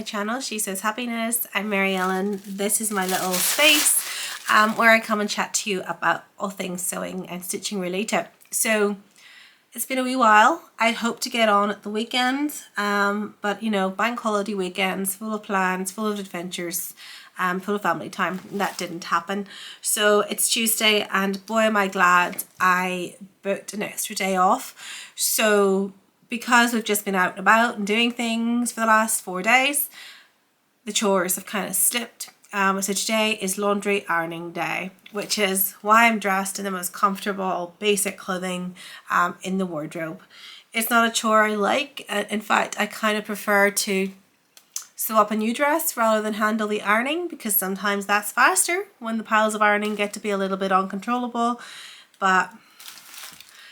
channel, She Sews Happiness. I'm Mary Ellen. This is my little space where I come and chat to you about all things sewing and stitching related. So it's been a wee while. I'd hoped to get on at the weekend, but you know, bank holiday weekends, full of plans, full of adventures, full of family time. That didn't happen. So it's Tuesday and boy am I glad I booked an extra day off. So because we've just been out and about and doing things for the last 4 days, the chores have kind of slipped. So today is laundry ironing day, which is why I'm dressed in the most comfortable basic clothing in the wardrobe. It's not a chore I like. In fact, I kind of prefer to sew up a new dress rather than handle the ironing, because sometimes that's faster when the piles of ironing get to be a little bit uncontrollable, but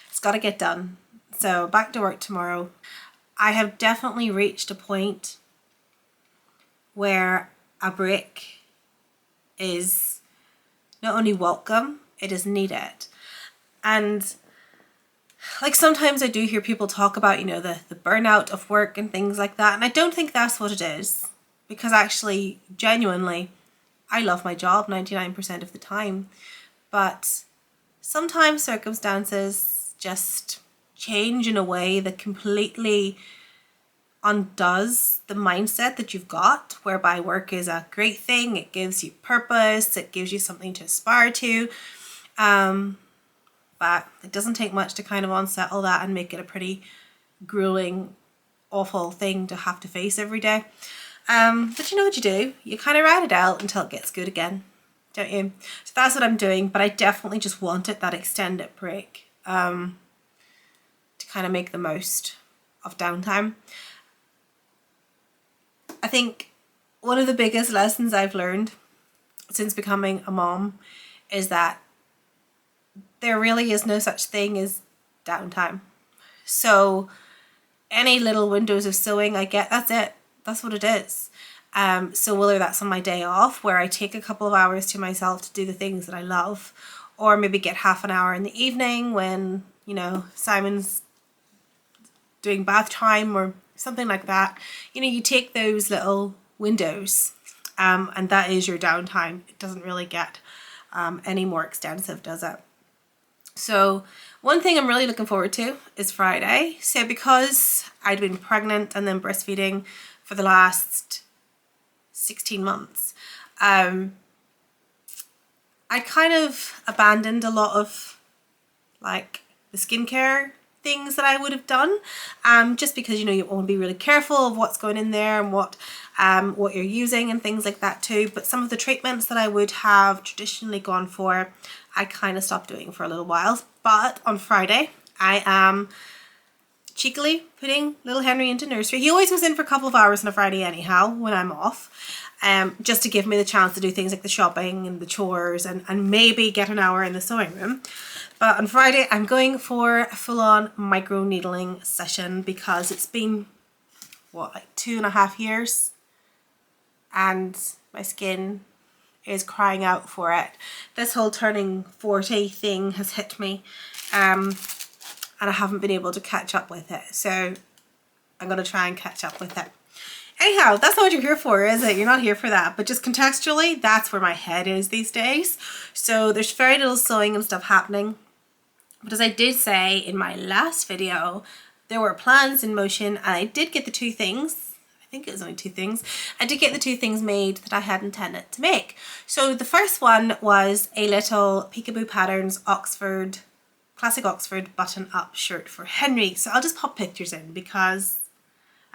it's got to get done. So back to work tomorrow. I have definitely reached a point where a break is not only welcome, it is needed. And like sometimes I do hear people talk about, you know, the burnout of work and things like that. And I don't think that's what it is, because actually, genuinely, I love my job 99% of the time. But sometimes circumstances just change in a way that completely undoes the mindset that you've got, whereby work is a great thing. It gives you purpose. It gives you something to aspire to. But it doesn't take much to kind of unsettle that and make it a pretty grueling, awful thing to have to face every day. But you know what you do? You kind of ride it out until it gets good again, don't you? So that's what I'm doing, but I definitely just wanted that extended break to kind of make the most of downtime. I think one of the biggest lessons I've learned since becoming a mom is that there really is no such thing as downtime. So any little windows of sewing I get, that's it. That's what it is. So whether that's on my day off, where I take a couple of hours to myself to do the things that I love, or maybe get half an hour in the evening when, you know, Simon's doing bath time or something like that. You know, you take those little windows and that is your downtime. It doesn't really get any more extensive, does it? So one thing I'm really looking forward to is Friday. So because I'd been pregnant and then breastfeeding for the last 16 months, I kind of abandoned a lot of like the skincare things that I would have done, just because, you know, you want to be really careful of what's going in there and what you're using and things like that too. But some of the treatments that I would have traditionally gone for, I kind of stopped doing for a little while. But on Friday, I am cheekily putting little Henry into nursery. He always was in for a couple of hours on a Friday anyhow when I'm off, just to give me the chance to do things like the shopping and the chores and maybe get an hour in the sewing room. But on Friday, I'm going for a full-on micro needling session because it's been, what, like 2.5 years? And my skin is crying out for it. This whole turning 40 thing has hit me, and I haven't been able to catch up with it. So I'm going to try and catch up with it. Anyhow, that's not what you're here for, is it? You're not here for that. But just contextually, that's where my head is these days. So there's very little sewing and stuff happening. But as I did say in my last video, there were plans in motion and I did get the 2 things. I think it was only 2 things. I did get the 2 things made that I had intended to make. So the first one was a little Peekabo Patterns Oxford, classic Oxford button-up shirt for Henry. So I'll just pop pictures in because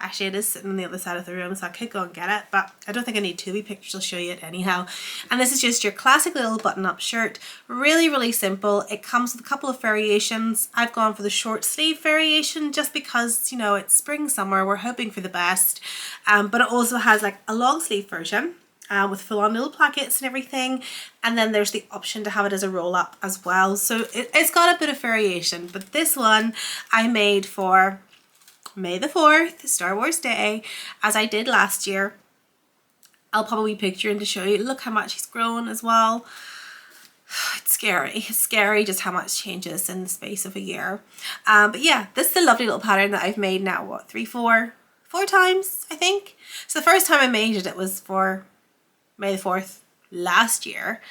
actually it is sitting on the other side of the room, so I could go and get it, but I don't think I need 2 wee pictures. I'll show you it anyhow. And this is just your classic little button-up shirt. Really, really simple. It comes with a couple of variations. I've gone for the short sleeve variation just because, you know, it's spring, summer. We're hoping for the best. But it also has like a long sleeve version with full-on little plackets and everything. And then there's the option to have it as a roll-up as well. So it's got a bit of variation. But this one I made for May the 4th, Star Wars Day, as I did last year. I'll probably picture him to show you. Look how much he's grown as well. It's scary. It's scary just how much changes in the space of a year. But yeah, this is a lovely little pattern that I've made now, what, 4 times, I think. So the first time I made it, it was for May the 4th last year.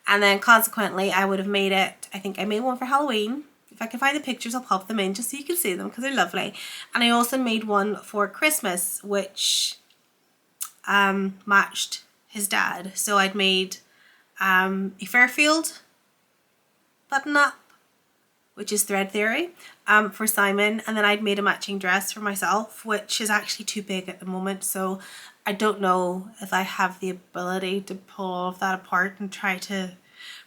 And then consequently, I would have made it, I think I made one for Halloween. If I can find the pictures, I'll pop them in just so you can see them because they're lovely. And I also made one for Christmas, which matched his dad. So I'd made a Fairfield button up, which is Thread Theory, for Simon. And then I'd made a matching dress for myself, which is actually too big at the moment. So I don't know if I have the ability to pull all of that apart and try to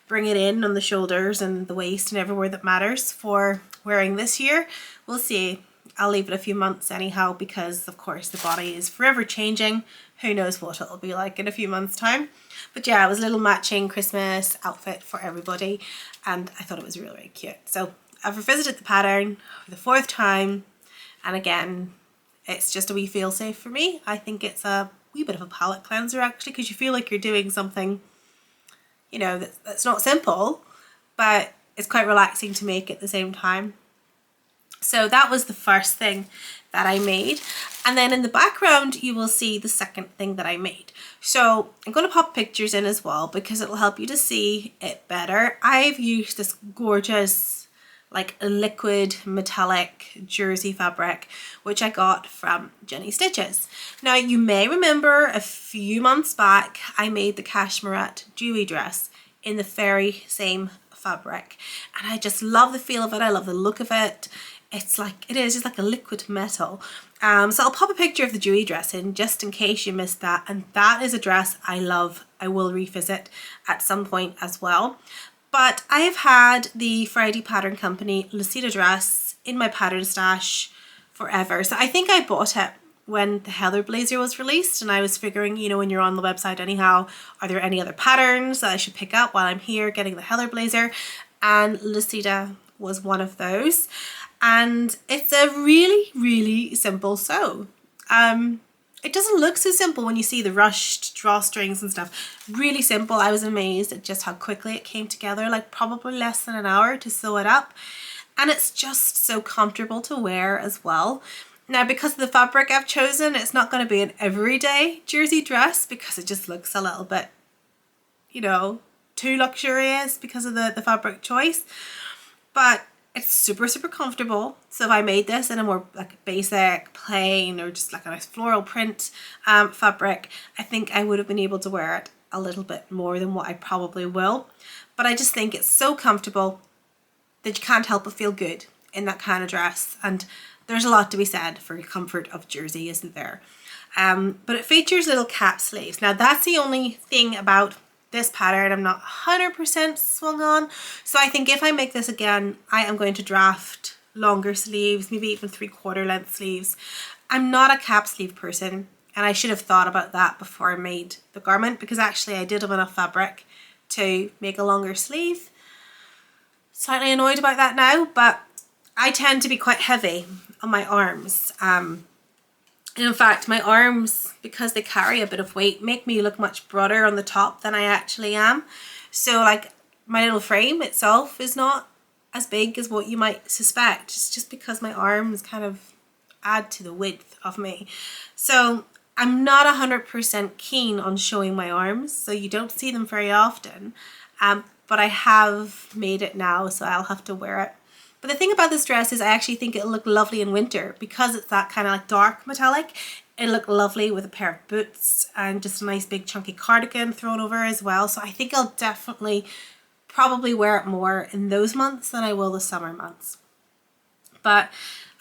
bring it in on the shoulders and the waist and everywhere that matters for wearing this year. We'll see. I'll leave it a few months anyhow, because of course the body is forever changing. Who knows what it'll be like in a few months' time. But yeah, it was a little matching Christmas outfit for everybody, and I thought it was really, really cute. So I've revisited the pattern for the 4th time, and again, it's just a wee feel safe for me. I think it's a wee bit of a palette cleanser actually, because you feel like you're doing something, you know, that's not simple, but it's quite relaxing to make at the same time. So that was the first thing that I made. And then in the background, you will see the second thing that I made. So I'm going to pop pictures in as well because it'll help you to see it better. I've used this gorgeous, like liquid metallic jersey fabric, which I got from Jenny Stitches. Now you may remember a few months back, I made the cashmerette dewy dress in the very same fabric. And I just love the feel of it. I love the look of it. It's like, it is just like a liquid metal. So I'll pop a picture of the dewy dress in just in case you missed that. And that is a dress I love. I will revisit at some point as well. But I have had the Friday Pattern Company Lucida dress in my pattern stash forever. So I think I bought it when the Heather blazer was released, and I was figuring, you know, when you're on the website anyhow, are there any other patterns that I should pick up while I'm here getting the Heather blazer? And Lucida was one of those. And it's a really, really simple sew. It doesn't look so simple when you see the rushed drawstrings and stuff. Really simple. I was amazed at just how quickly it came together, like probably less than an hour to sew it up. And it's just so comfortable to wear as well. Now, because of the fabric I've chosen, it's not going to be an everyday jersey dress because it just looks a little bit, you know, too luxurious because of the fabric choice. But it's super, super comfortable. So if I made this in a more like basic, plain, or just like a nice floral print fabric, I think I would have been able to wear it a little bit more than what I probably will. But I just think it's so comfortable that you can't help but feel good in that kind of dress. And there's a lot to be said for the comfort of jersey, isn't there? But it features little cap sleeves. Now that's the only thing about this pattern I'm not 100% swung on. So I think if I make this again, I am going to draft longer sleeves, maybe even 3/4 length sleeves. I'm not a cap sleeve person, and I should have thought about that before I made the garment, because actually I did have enough fabric to make a longer sleeve. Slightly annoyed about that now, but I tend to be quite heavy on my arms. In fact, my arms, because they carry a bit of weight, make me look much broader on the top than I actually am. So like my little frame itself is not as big as what you might suspect. It's just because my arms kind of add to the width of me. So I'm not 100% keen on showing my arms, so you don't see them very often. But I have made it now, so I'll have to wear it. But the thing about this dress is I actually think it'll look lovely in winter because it's that kind of like dark metallic. It'll look lovely with a pair of boots and just a nice big chunky cardigan thrown over as well. So I think I'll definitely probably wear it more in those months than I will the summer months. But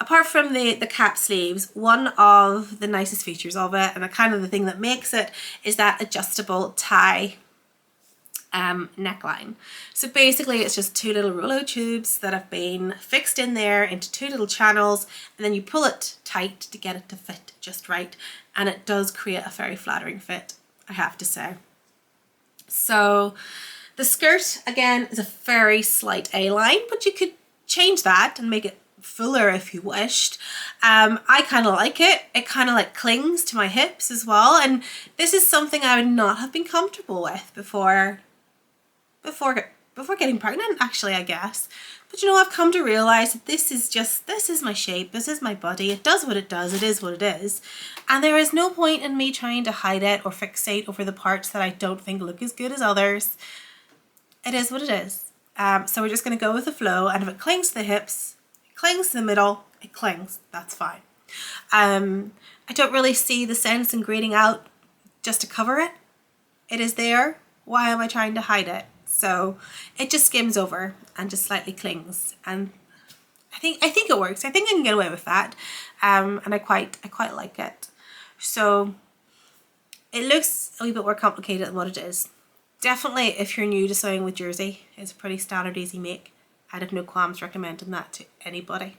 apart from the cap sleeves, one of the nicest features of it, and the kind of the thing that makes it, is that adjustable tie neckline. So basically it's just 2 little rouleau tubes that have been fixed in there into 2 little channels, and then you pull it tight to get it to fit just right, and it does create a very flattering fit, I have to say. So the skirt again is a very slight A-line, but you could change that and make it fuller if you wished. I kind of like it. It kind of like clings to my hips as well, and this is something I would not have been comfortable with before before getting pregnant, actually, I guess. But you know, I've come to realize that this is my shape, this is my body, it does what it does, it is what it is. And there is no point in me trying to hide it or fixate over the parts that I don't think look as good as others. It is what it is. So we're just going to go with the flow, and if it clings to the hips, it clings to the middle, it clings, that's fine. I don't really see the sense in grading out just to cover it. It is there. Why am I trying to hide it? So it just skims over and just slightly clings, and I think it works. I think I can get away with that, and I quite like it. So it looks a wee bit more complicated than what it is. Definitely, if you're new to sewing with jersey, it's a pretty standard easy make. I'd have no qualms recommending that to anybody.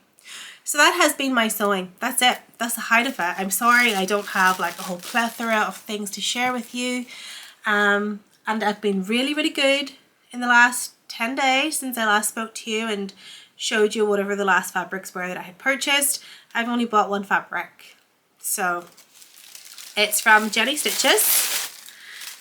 So that has been my sewing. That's it. That's the height of it. I'm sorry I don't have like a whole plethora of things to share with you. And I've been really, really good in the last 10 days since I last spoke to you and showed you whatever the last fabrics were that I had purchased. I've only bought one fabric. So it's from Jenny Stitches.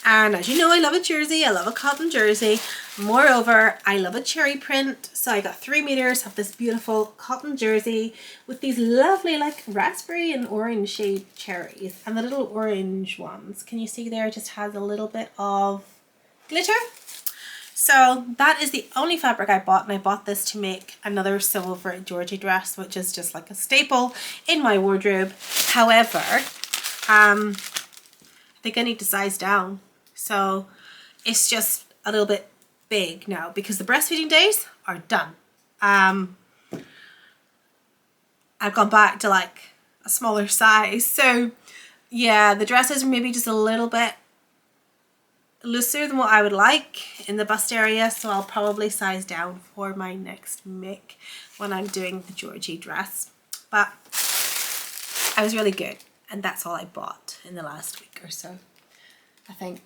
And as you know, I love a jersey. I love a cotton jersey. Moreover, I love a cherry print. So I got 3 meters of this beautiful cotton jersey with these lovely like raspberry and orange shade cherries. And the little orange ones, can you see there, just has a little bit of glitter. So that is the only fabric I bought, and I bought this to make another silver Georgie dress, which is just like a staple in my wardrobe. However, I think I need to size down. So it's just a little bit big now because the breastfeeding days are done. I've gone back to like a smaller size. So yeah, the dress is maybe just a little bit looser than what I would like in the bust area, so I'll probably size down for my next make when I'm doing the Georgie dress. But I was really good, and that's all I bought in the last week or so. I think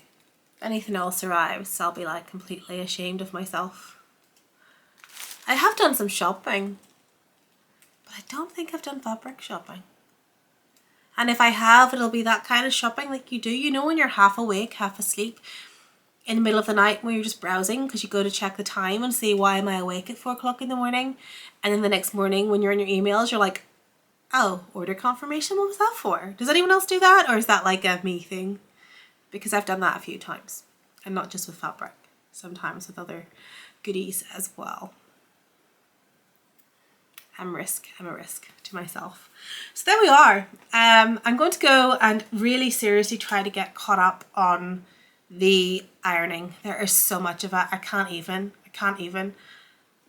if anything else arrives, I'll be like completely ashamed of myself. I have done some shopping, but I don't think I've done fabric shopping. And if I have, it'll be that kind of shopping like you do, you know, when you're half awake, half asleep in the middle of the night when you're just browsing because you go to check the time and see, why am I awake at 4 o'clock in the morning? And then the next morning when you're in your emails, you're like, oh, order confirmation, what was that for? Does anyone else do that? Or is that like a me thing? Because I've done that a few times, and not just with fabric, sometimes with other goodies as well. I'm a risk to myself. So there we are. I'm going to go and really seriously try to get caught up on the ironing. There is so much of it. I can't even.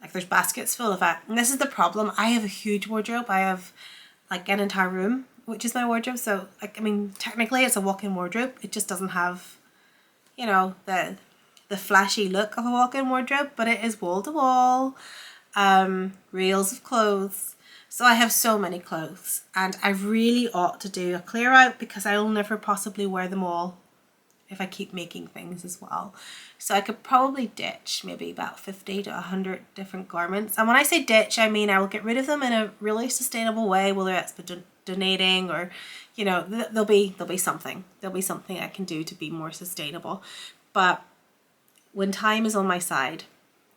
Like, there's baskets full of it. And this is the problem. I have a huge wardrobe. I have like an entire room, which is my wardrobe. So like, I mean, technically it's a walk-in wardrobe. It just doesn't have, you know, the flashy look of a walk-in wardrobe, but it is wall to wall. Reels of clothes. So I have so many clothes, and I really ought to do a clear out because I will never possibly wear them all if I keep making things as well. So I could probably ditch maybe about 50 to 100 different garments. And when I say ditch, I mean I will get rid of them in a really sustainable way, whether that's donating or, you know, there'll be something. There'll be something I can do to be more sustainable. But when time is on my side,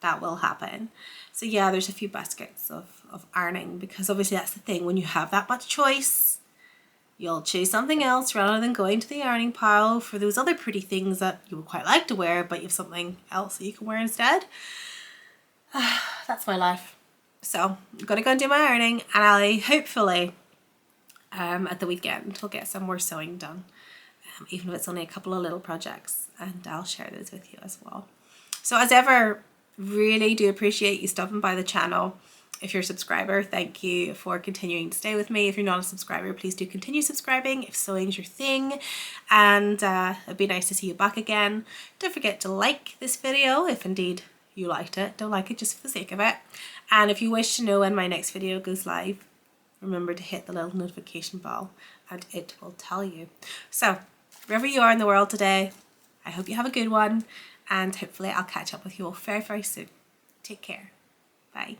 that will happen. So yeah, there's a few baskets of ironing, because obviously that's the thing. When you have that much choice, you'll choose something else rather than going to the ironing pile for those other pretty things that you would quite like to wear, but you have something else that you can wear instead. That's my life. So I'm gonna go and do my ironing, and I hopefully at the weekend we'll get some more sewing done, even if it's only a couple of little projects, and I'll share those with you as well. So as ever, really do appreciate you stopping by the channel. If you're a subscriber, thank you for continuing to stay with me. If you're not a subscriber, please do continue subscribing if sewing's your thing, and it'd be nice to see you back again. Don't forget to like this video if indeed you liked it. Don't like it just for the sake of it. And if you wish to know when my next video goes live, remember to hit the little notification bell and it will tell you. So wherever you are in the world today, I hope you have a good one, and hopefully I'll catch up with you all very, very soon. Take care. Bye.